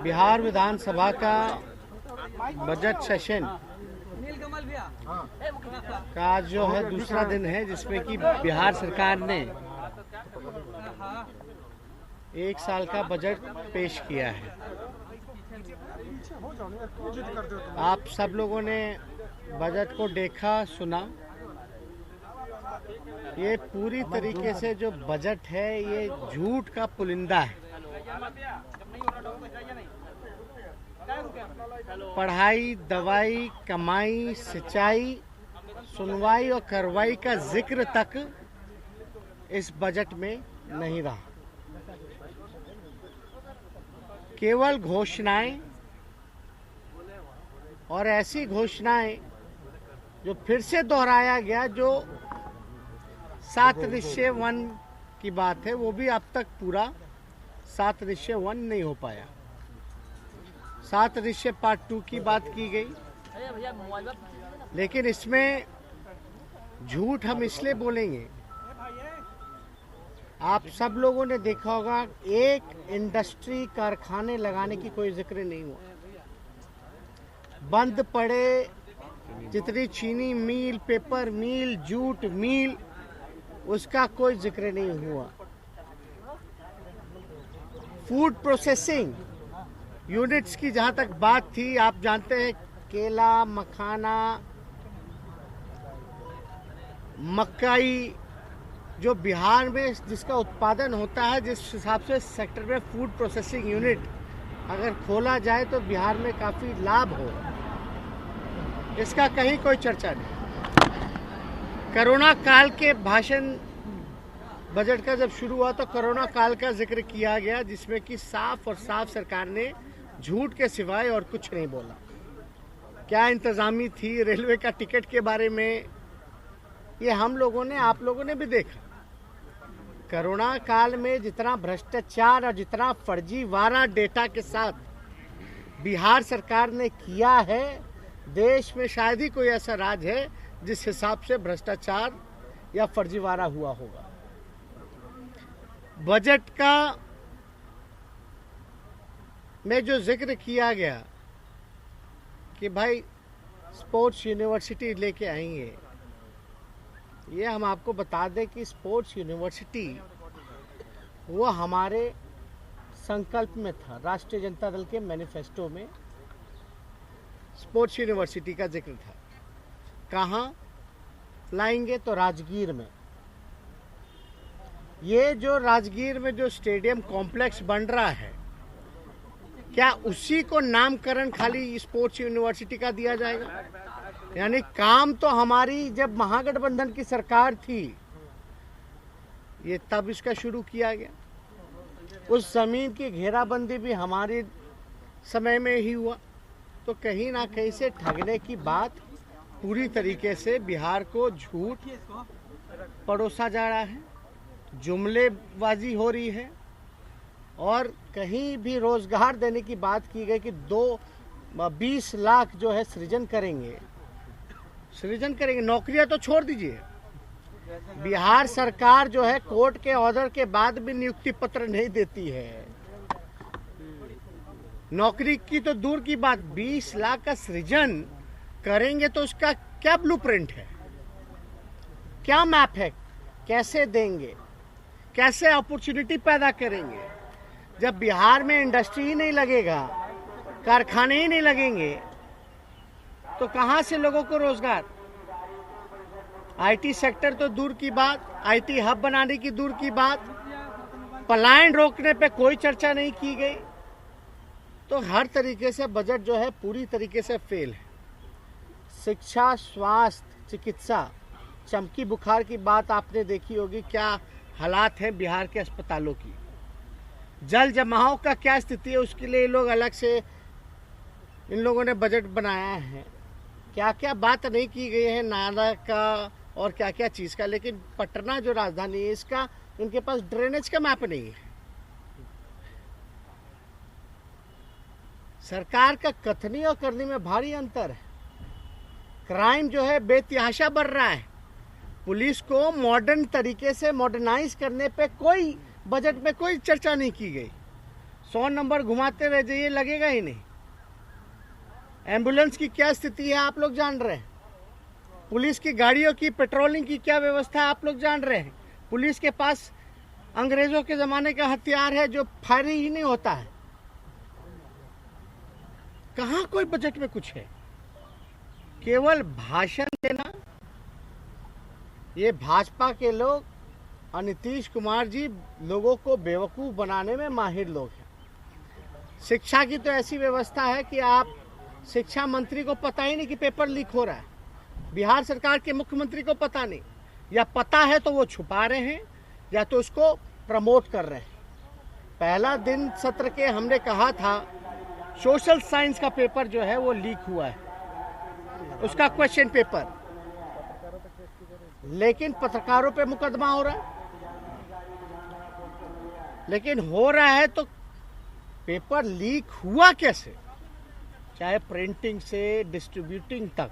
बिहार विधानसभा का budget session का आज जो है दूसरा दिन है, जिसमें कि बिहार सरकार ने एक साल का बजट पेश किया है। आप सब लोगों ने बजट को देखा, सुना। ये पूरी तरीके से जो बजट है ये झूठ का पुलिंदा है। पढ़ाई, दवाई, कमाई, सिंचाई, सुनवाई और कार्रवाई का जिक्र तक इस बजट में नहीं रहा। केवल घोषणाएं और ऐसी घोषणाएं जो फिर से दोहराया गया, जो 7 निश्चय 1 की बात है, वो भी अब तक पूरा 7 निश्चय 1 नहीं हो पाया। 7 निश्चय पार्ट 2 की बात की गई, लेकिन इसमें झूठ हम इसलिए बोलेंगे, आप सब लोगों ने देखा होगा एक इंडस्ट्री, कारखाने लगाने की कोई जिक्र नहीं हुआ। बंद पड़े जितनी चीनी मिल, पेपर मिल, जूट मिल, उसका कोई जिक्र नहीं हुआ। फूड प्रोसेसिंग यूनिट्स की जहां तक बात थी, आप जानते हैं केला, मखाना, मकई, जो बिहार में जिसका उत्पादन होता है, जिस हिसाब से सेक्टर में फूड प्रोसेसिंग यूनिट अगर खोला जाए तो बिहार में काफी लाभ हो, इसका कहीं कोई चर्चा नहीं। कोरोना काल के भाषण बजट का जब शुरू हुआ तो कोरोना काल का जिक्र किया गया, जिसमें कि साफ और साफ सरकार ने झूठ के सिवाय और कुछ नहीं बोला। क्या इंतजामी थी रेलवे का टिकट के बारे में, ये हम लोगों ने, आप लोगों ने भी देखा। कोरोना काल में जितना भ्रष्टाचार और जितना फर्जीवाड़ा डेटा के साथ बिहार सरकार ने किया है, देश में शायद ही कोई ऐसा राज्य है जिस हिसाब से भ्रष्टाचार या फर्जीवाड़ा हुआ होगा। बजट का में जो जिक्र किया गया कि भाई स्पोर्ट्स यूनिवर्सिटी लेके आएंगे, ये हम आपको बता दें कि स्पोर्ट्स यूनिवर्सिटी वो हमारे संकल्प में था। राष्ट्रीय जनता दल के मैनिफेस्टो में स्पोर्ट्स यूनिवर्सिटी का जिक्र था। कहाँ लाएंगे? तो राजगीर में। ये जो राजगीर में जो स्टेडियम कॉम्प्लेक्स बन रहा है, क्या उसी को नामकरण खाली स्पोर्ट्स यूनिवर्सिटी का दिया जाएगा? यानी काम तो हमारी जब महागठबंधन की सरकार थी, ये तब इसका शुरू किया गया। उस जमीन की घेराबंदी भी हमारे समय में ही हुआ। तो कहीं ना कहीं से ठगने की बात पूरी तरीके से बिहार को झूठ परोसा जा रहा है, जुमलेबाजी हो रही है। और कहीं भी रोजगार देने की बात की गई कि 20 लाख जो है सृजन करेंगे। नौकरियां तो छोड़ दीजिए, बिहार सरकार जो है कोर्ट के ऑर्डर के बाद भी नियुक्ति पत्र नहीं देती है। नौकरी की तो दूर की बात, 20 लाख का सृजन करेंगे तो उसका क्या ब्लूप्रिंट है, क्या मैप है, कैसे देंगे, कैसे अपॉर्चुनिटी पैदा करेंगे? जब बिहार में इंडस्ट्री ही नहीं लगेगा, कारखाने ही नहीं लगेंगे, तो कहां से लोगों को रोजगार? आईटी सेक्टर तो दूर की बात, आईटी हब बनाने की दूर की बात, पलायन रोकने पे कोई चर्चा नहीं की गई। तो हर तरीके से बजट जो है पूरी तरीके से फेल है। शिक्षा, स्वास्थ्य, चिकित्सा, चमकी बुखार की बात आपने देखी होगी, क्या हालात हैं बिहार के अस्पतालों की। जल जमाव का क्या स्थिति है, उसके लिए लोग अलग से इन लोगों ने बजट बनाया है। क्या क्या बात नहीं की गई है, नाला का और क्या क्या चीज का। लेकिन पटना जो राजधानी है, इसका इनके पास ड्रेनेज का मैप नहीं है। सरकार का कथनी और करनी में भारी अंतर है। क्राइम जो है बेतहाशा बढ़ रहा है। पुलिस को मॉडर्न तरीके से मॉडर्नाइज करने पे कोई बजट में कोई चर्चा नहीं की गई। 100 नंबर घुमाते रह जाइए, लगेगा ही नहीं। एम्बुलेंस की क्या स्थिति है आप लोग जान रहे हैं। पुलिस की गाड़ियों की पेट्रोलिंग की क्या व्यवस्था है आप लोग जान रहे हैं। पुलिस के पास अंग्रेजों के जमाने का हथियार है जो फायरिंग ही नहीं होता है। कहां कोई बजट में कुछ है, केवल भाषण देना। ये भाजपा के लोग और नीतीश कुमार जी लोगों को बेवकूफ बनाने में माहिर लोग हैं। शिक्षा की तो ऐसी व्यवस्था है कि आप शिक्षा मंत्री को पता ही नहीं कि पेपर लीक हो रहा है, बिहार सरकार के मुख्यमंत्री को पता नहीं, या पता है तो वो छुपा रहे हैं या तो उसको प्रमोट कर रहे हैं। पहला दिन सत्र के हमने कहा था सोशल साइंस का पेपर जो है वो लीक हुआ है, उसका क्वेश्चन पेपर, लेकिन पत्रकारों पे मुकदमा हो रहा है। लेकिन हो रहा है तो पेपर लीक हुआ कैसे, चाहे प्रिंटिंग से डिस्ट्रीब्यूटिंग तक,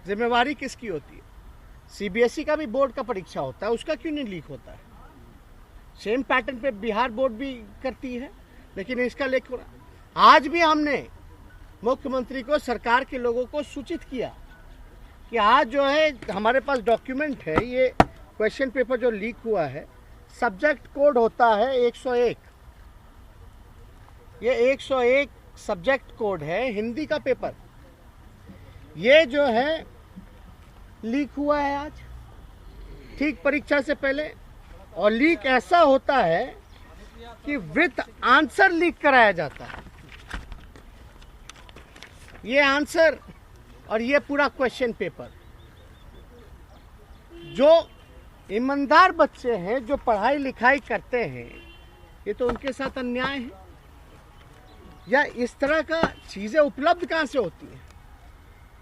जिम्मेवारी किसकी होती है। सीबीएसई का भी बोर्ड का परीक्षा होता है, उसका क्यों नहीं लीक होता है। सेम पैटर्न पे बिहार बोर्ड भी करती है, लेकिन इसका लीक हो रहा। आज भी हमने मुख्यमंत्री को, सरकार के लोगों को सूचित किया कि आज जो है हमारे पास डॉक्यूमेंट है, ये क्वेश्चन पेपर जो लीक हुआ है, सब्जेक्ट कोड होता है 101, ये 101 सब्जेक्ट कोड है हिंदी का पेपर, ये जो है लीक हुआ है आज ठीक परीक्षा से पहले। और लीक ऐसा होता है कि विथ आंसर लीक कराया जाता है, ये आंसर और ये पूरा क्वेश्चन पेपर। जो ईमानदार बच्चे हैं, जो पढ़ाई लिखाई करते हैं, ये तो उनके साथ अन्याय है। या इस तरह का चीजें उपलब्ध कहां से होती हैं।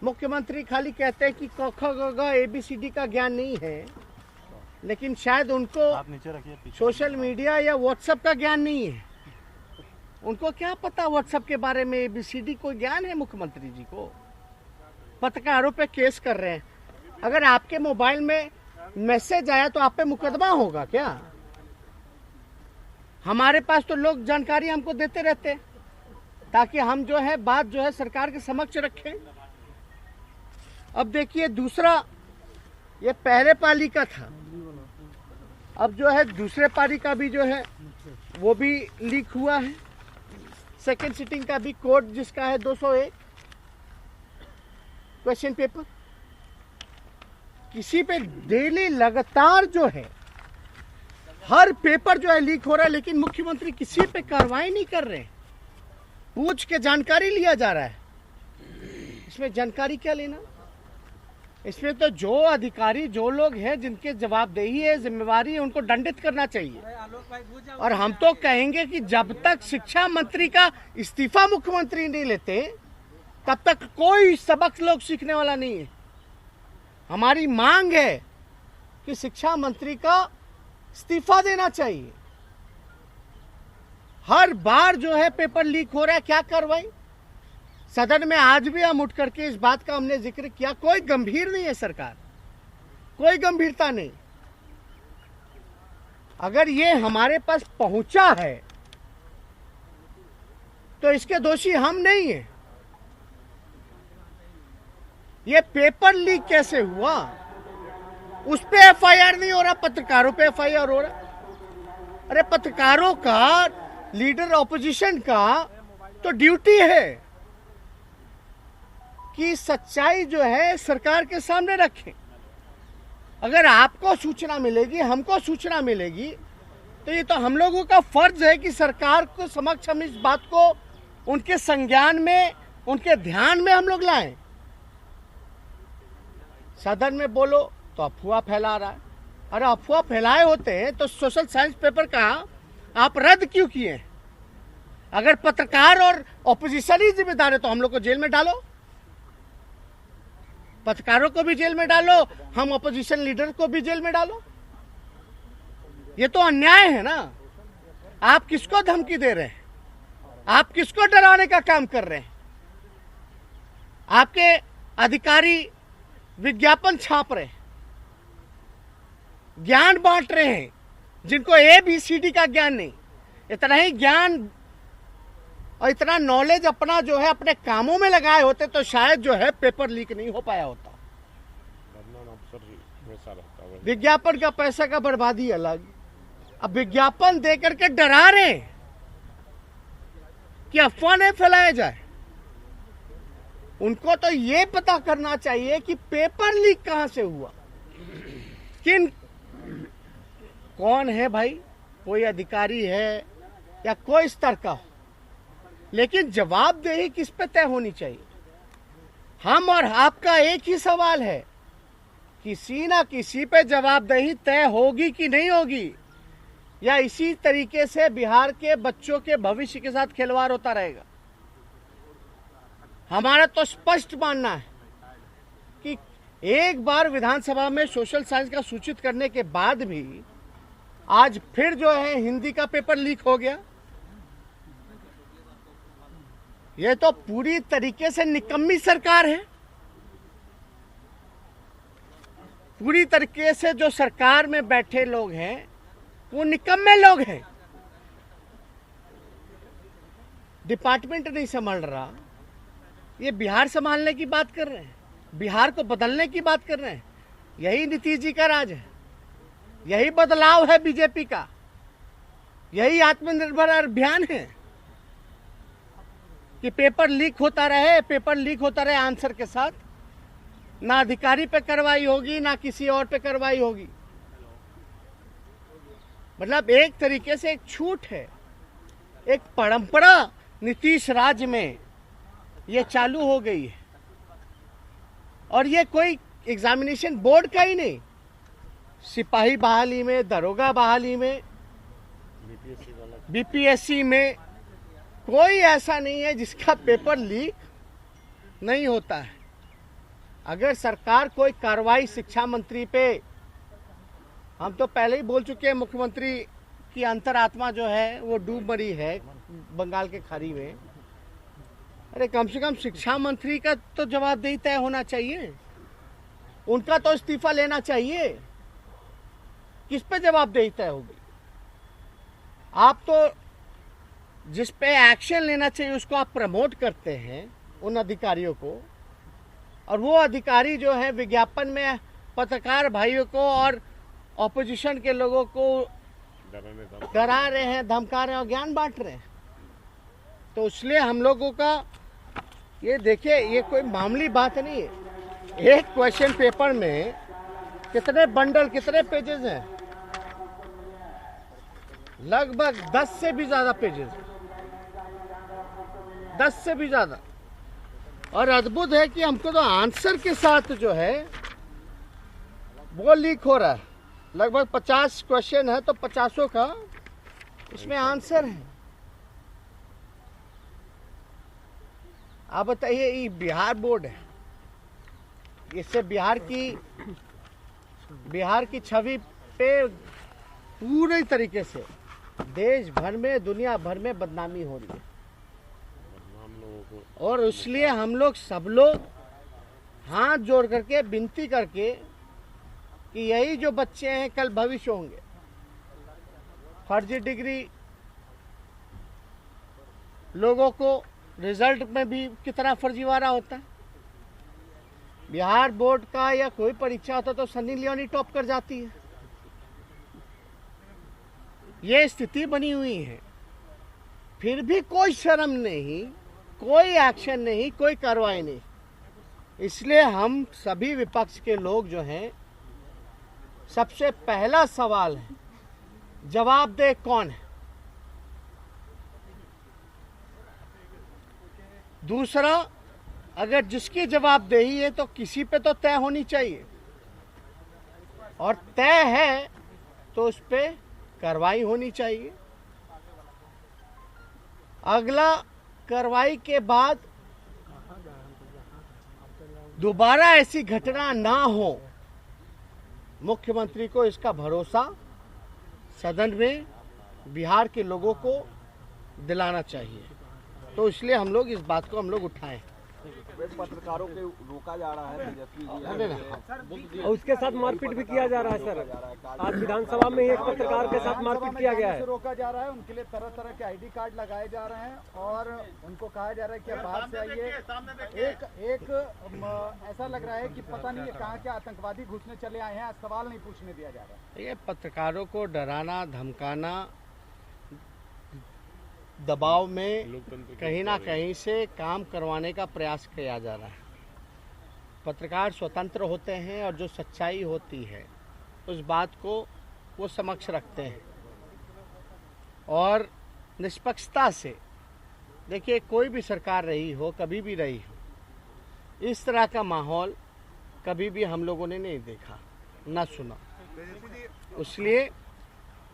मुख्यमंत्री खाली कहते हैं कि क ख ग घ ABCD का ज्ञान नहीं है, लेकिन शायद उनको सोशल मीडिया या व्हाट्सएप का ज्ञान नहीं है। उनको क्या पता व्हाट्सएप के बारे में, ABCD को ज्ञान है मुख्यमंत्री जी को। पत्रकारों पे केस कर रहे हैं। अगर आपके मोबाइल में मैसेज आया तो आप पे मुकदमा होगा क्या। हमारे पास तो लोग जानकारी हमको देते रहते हैं ताकि हम जो है बात जो है सरकार के समक्ष रखें। अब देखिए दूसरा, ये पहले पाली का था, अब जो है दूसरे पाली का भी जो है वो भी लीक हुआ है। सेकेंड सिटिंग का भी कोड जिसका है 201 क्वेश्चन पेपर। किसी पे डेली लगातार जो है हर पेपर जो है लीक हो रहा है, लेकिन मुख्यमंत्री किसी पे कार्रवाई नहीं कर रहे। पूछ के जानकारी लिया जा रहा है। इसमें जानकारी क्या लेना। इसमें तो जो अधिकारी, जो लोग हैं जिनके जवाबदेही है, जिम्मेवारी है, उनको दंडित करना चाहिए। और हम तो कहेंगे कि जब तक शिक्षा मंत्री का इस्तीफा मुख्यमंत्री नहीं लेते तब तक कोई सबक लोग सीखने वाला नहीं है। हमारी मांग है कि शिक्षा मंत्री का इस्तीफा देना चाहिए। हर बार जो है पेपर लीक हो रहा है, क्या कार्रवाई। सदन में आज भी हम उठ करके इस बात का हमने जिक्र किया, कोई गंभीर नहीं है सरकार, कोई गंभीरता नहीं। अगर ये हमारे पास पहुंचा है तो इसके दोषी हम नहीं है। ये पेपर लीक कैसे हुआ, उस पे FIR नहीं हो रहा, पत्रकारों पे FIR हो रहा। अरे पत्रकारों का, लीडर ऑपोजिशन का तो ड्यूटी है कि सच्चाई जो है सरकार के सामने रखें। अगर आपको सूचना मिलेगी, हमको सूचना मिलेगी, तो ये तो हम लोगों का फर्ज है कि सरकार को समक्ष हम इस बात को उनके संज्ञान में, उनके ध्यान में हम लोग लाएं। सदन में बोलो तो अफवाह फैला रहा है। अरे अफवाह फैलाए होते हैं तो सोशल साइंस पेपर का आप रद्द क्यों किए। अगर पत्रकार और ऑपोजिशन ही जिम्मेदार है तो हम लोग को जेल में डालो, पत्रकारों को भी जेल में डालो, हम ऑपोजिशन लीडर को भी जेल में डालो। ये तो अन्याय है ना। आप किसको धमकी दे रहे हैं, आप किसको डराने का काम कर रहे हैं। आपके अधिकारी विज्ञापन छाप रहे हैं, ज्ञान बांट रहे हैं जिनको ABCD का ज्ञान नहीं। इतना ही ज्ञान और इतना नॉलेज अपना जो है अपने कामों में लगाए होते तो शायद जो है पेपर लीक नहीं हो पाया होता। विज्ञापन का पैसा का बर्बादी अलग, अब विज्ञापन दे करके डरा रहे कि अफवाह नहीं फैलाया जाए। उनको तो ये पता करना चाहिए कि पेपर लीक कहां से हुआ, कौन है भाई, कोई अधिकारी है या कोई स्तर का हो, लेकिन जवाबदेही किस पे तय होनी चाहिए। हम और आपका एक ही सवाल है, किसी ना किसी पे जवाबदेही तय होगी कि नहीं होगी, या इसी तरीके से बिहार के बच्चों के भविष्य के साथ खिलवाड़ होता रहेगा। हमारा तो स्पष्ट मानना है कि एक बार विधानसभा में सोशल साइंस का सूचित करने के बाद भी आज फिर जो है हिंदी का पेपर लीक हो गया। यह तो पूरी तरीके से निकम्मी सरकार है। पूरी तरीके से जो सरकार में बैठे लोग हैं वो निकम्मे लोग हैं। डिपार्टमेंट नहीं संभाल रहा, ये बिहार संभालने की बात कर रहे हैं, बिहार को बदलने की बात कर रहे हैं। यही नीतीश जी का राज है, यही बदलाव है बीजेपी का, यही आत्मनिर्भर अभियान है कि पेपर लीक होता रहे आंसर के साथ। ना अधिकारी पे कार्रवाई होगी, ना किसी और पे कार्रवाई होगी। मतलब एक तरीके से एक छूट है, एक परंपरा नीतीश राज में ये चालू हो गई है। और ये कोई एग्जामिनेशन बोर्ड का ही नहीं, सिपाही बहाली में, दरोगा बहाली में, बीपीएससी में कोई ऐसा नहीं है जिसका पेपर लीक नहीं होता है। अगर सरकार कोई कार्रवाई शिक्षा मंत्री पे, हम तो पहले ही बोल चुके हैं मुख्यमंत्री की अंतरात्मा जो है वो डूब मरी है बंगाल के खाड़ी में। अरे कम से कम शिक्षा मंत्री का तो जवाबदेही तय होना चाहिए, उनका तो इस्तीफा लेना चाहिए। किस पे जवाबदेही तय होगी? आप तो जिस पे एक्शन लेना चाहिए उसको आप प्रमोट करते हैं उन अधिकारियों को, और वो अधिकारी जो है विज्ञापन में पत्रकार भाइयों को और ऑपोजिशन के लोगों को डरा रहे हैं, धमका रहे हैं और ज्ञान बांट रहे हैं। तो इसलिए हम लोगों का ये देखिए, ये कोई मामूली बात नहीं है। एक क्वेश्चन पेपर में कितने बंडल, कितने पेजेस हैं? लगभग 10 से भी ज्यादा पेजेस, 10 से भी ज्यादा। और अद्भुत है कि हमको तो आंसर के साथ जो है वो लीक हो रहा है। लगभग 50 क्वेश्चन है तो 50 का इसमें आंसर है। आप बताइए, ये बिहार बोर्ड है, इससे बिहार की छवि पे पूरे तरीके से देश भर में, दुनिया भर में बदनामी हो रही है। और इसलिए हम लोग सब लोग हाथ जोड़ करके विनती करके कि यही जो बच्चे हैं कल भविष्य होंगे। फर्जी डिग्री लोगों को रिजल्ट में भी कितना फर्जीवाड़ा होता है। बिहार बोर्ड का या कोई परीक्षा होता तो सनी लियोनी टॉप कर जाती है। ये स्थिति बनी हुई है, फिर भी कोई शर्म नहीं, कोई एक्शन नहीं, कोई कार्रवाई नहीं। इसलिए हम सभी विपक्ष के लोग जो हैं, सबसे पहला सवाल है जवाबदेह कौन है। दूसरा, अगर जिसकी जवाबदेही है तो किसी पे तो तय होनी चाहिए, और तय है तो उस पे कार्रवाई होनी चाहिए। अगला, कार्रवाई के बाद दोबारा ऐसी घटना ना हो, मुख्यमंत्री को इसका भरोसा सदन में बिहार के लोगों को दिलाना चाहिए। तो इसलिए हम लोग इस बात को उठाएं। पत्रकारों को रोका जा रहा है तेजस्वी जी, और उसके साथ मारपीट भी किया जा रहा है सर। आज विधानसभा में एक पत्रकार के साथ मारपीट किया गया है। रोका जा रहा है, उनके लिए तरह तरह के आईडी कार्ड लगाए जा रहे हैं और उनको कहा जा रहा है कि आप बाहर से आइए। एक ऐसा लग रहा है कि पता नहीं कहाँ के आतंकवादी घुसने चले आए हैं, सवाल नहीं पूछने दिया जा रहा है। ये पत्रकारों को डराना धमकाना, दबाव में कहीं ना कहीं से काम करवाने का प्रयास किया जा रहा है। पत्रकार स्वतंत्र होते हैं और जो सच्चाई होती है उस बात को वो समक्ष रखते हैं और निष्पक्षता से, देखिए कोई भी सरकार रही हो, कभी भी रही हो, इस तरह का माहौल कभी भी हम लोगों ने नहीं देखा ना सुना। इसलिए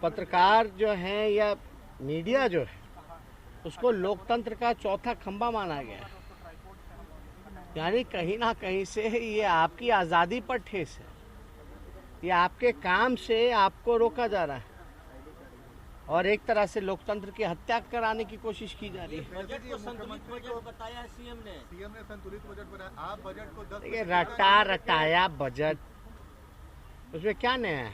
पत्रकार जो हैं या मीडिया जो है उसको लोकतंत्र का चौथा खंभा माना गया है। यानी कहीं ना कहीं से ये आपकी आज़ादी पर ठेस है, ये आपके काम से आपको रोका जा रहा है और एक तरह से लोकतंत्र की हत्या कराने की कोशिश की जा रही है। बजट को संतुलित बजट बताया है सीएम ने संतुलित बजट बनाया। आप बजट को 10 देखिए रटाया बजट, उसमें क्या नया है?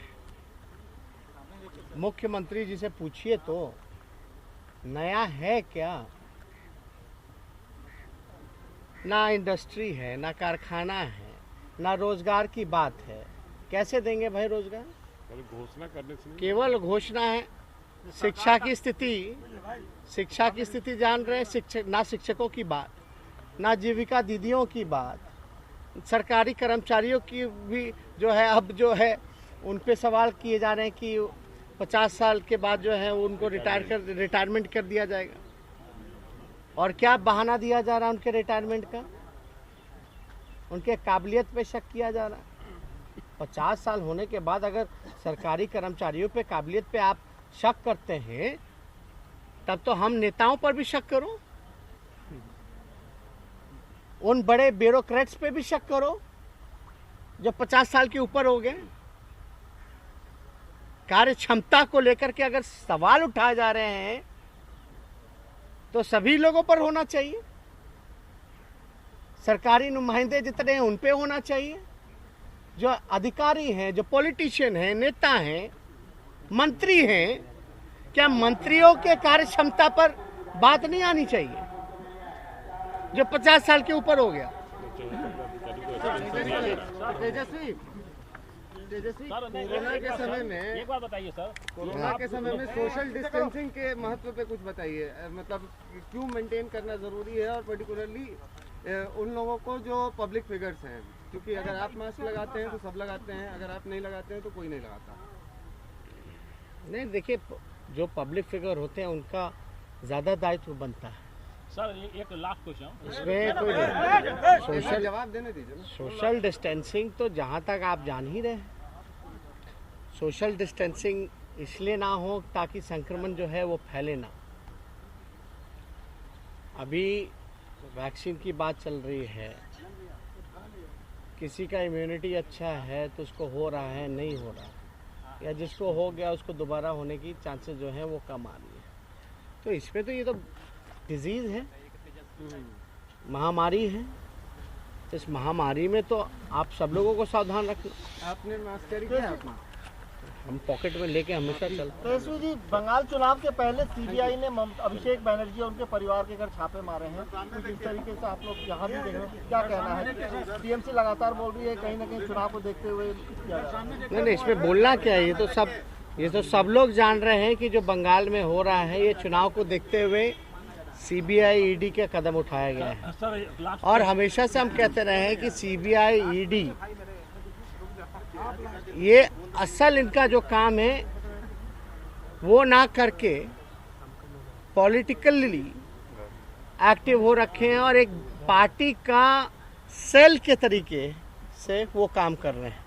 मुख्यमंत्री जी से पूछिए तो नया है क्या? ना इंडस्ट्री है, ना कारखाना है, ना रोजगार की बात है। कैसे देंगे भाई रोजगार? घोषणा करने से केवल घोषणा है। शिक्षा की स्थिति जान रहे हैं, ना शिक्षकों की बात, ना जीविका दीदियों की बात, सरकारी कर्मचारियों की भी जो है अब जो है उन पे सवाल किए जा रहे हैं कि 50 साल के बाद जो है उनको रिटायरमेंट कर दिया जाएगा। और क्या बहाना दिया जा रहा है उनके रिटायरमेंट का? उनके काबिलियत पे शक किया जा रहा है। 50 साल होने के बाद अगर सरकारी कर्मचारियों पे काबिलियत पे आप शक करते हैं तब तो हम नेताओं पर भी शक करो, उन बड़े ब्यूरोक्रेट्स पे भी शक करो जो 50 साल के ऊपर हो गए। कार्य क्षमता को लेकर के अगर सवाल उठाए जा रहे हैं तो सभी लोगों पर होना चाहिए। सरकारी नुमाइंदे जितने हैं उन पे होना चाहिए। जो अधिकारी हैं, जो पॉलिटिशियन हैं, नेता हैं, मंत्री हैं, क्या मंत्रियों के कार्य क्षमता पर बात नहीं आनी चाहिए जो 50 साल के ऊपर हो गया? तेजस्वी, कोरोना के समय में एक बार बताइए सर, कोरोना के समय में सोशल डिस्टेंसिंग के महत्व पे कुछ बताइए। मतलब क्यों मेंटेन करना जरूरी है और पर्टिकुलरली उन लोगों को जो पब्लिक फिगर्स हैं, क्योंकि अगर आप मास्क लगाते हैं तो सब लगाते हैं, अगर आप नहीं लगाते हैं तो कोई नहीं लगाता। नहीं, देखिए जो पब्लिक फिगर होते हैं उनका ज़्यादा दायित्व बनता है। सर एक लास्ट क्वेश्चन इसमें कोई सोशल जवाब देने दीजिए। सोशल डिस्टेंसिंग तो जहाँ तक आप जान ही रहे हैं, सोशल डिस्टेंसिंग इसलिए ना हो ताकि संक्रमण जो है वो फैले ना। अभी वैक्सीन की बात चल रही है, किसी का इम्यूनिटी अच्छा है तो उसको हो रहा है, नहीं हो रहा, या जिसको हो गया उसको दोबारा होने की चांसेस जो है वो कम आ रही है। तो इसमें तो ये तो डिजीज़ है, महामारी है। इस महामारी में तो आप सब लोगों को सावधान रखना। आपने मास्क कैरी किया अपना? हम पॉकेट में लेके हमेशा चलते। तेजस्वी जी, बंगाल चुनाव के पहले सीबीआई ने अभिषेक बनर्जी और उनके परिवार के घर छापे मारे हैं। कुछ इस तरीके से आप लोग यहाँ भी देख रहे हैं, क्या कहना है? टीएमसी लगातार बोल रही है कहीं ना कहीं चुनाव को देखते हुए किया जा रहा है। नहीं, इसमें बोलना क्या है? ये तो सब लोग जान रहे हैं कि जो बंगाल में हो रहा है ये चुनाव को देखते हुए सीबीआई ईडी के कदम उठाया गया है। और हमेशा से हम कहते रहे हैं कि सीबीआई ईडी ये असल इनका जो काम है वो ना करके पॉलिटिकली एक्टिव हो रखे हैं और एक पार्टी का सेल के तरीके से वो काम कर रहे हैं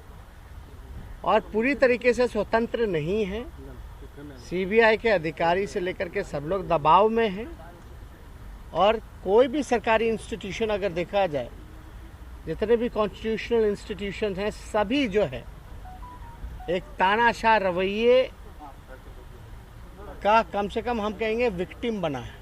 और पूरी तरीके से स्वतंत्र नहीं है। सीबीआई के अधिकारी से लेकर के सब लोग दबाव में हैं और कोई भी सरकारी इंस्टीट्यूशन अगर देखा जाए, जितने भी कॉन्स्टिट्यूशनल इंस्टीट्यूशन हैं, सभी जो है एक तानाशाह रवैये का कम से कम हम कहेंगे विक्टिम बना है।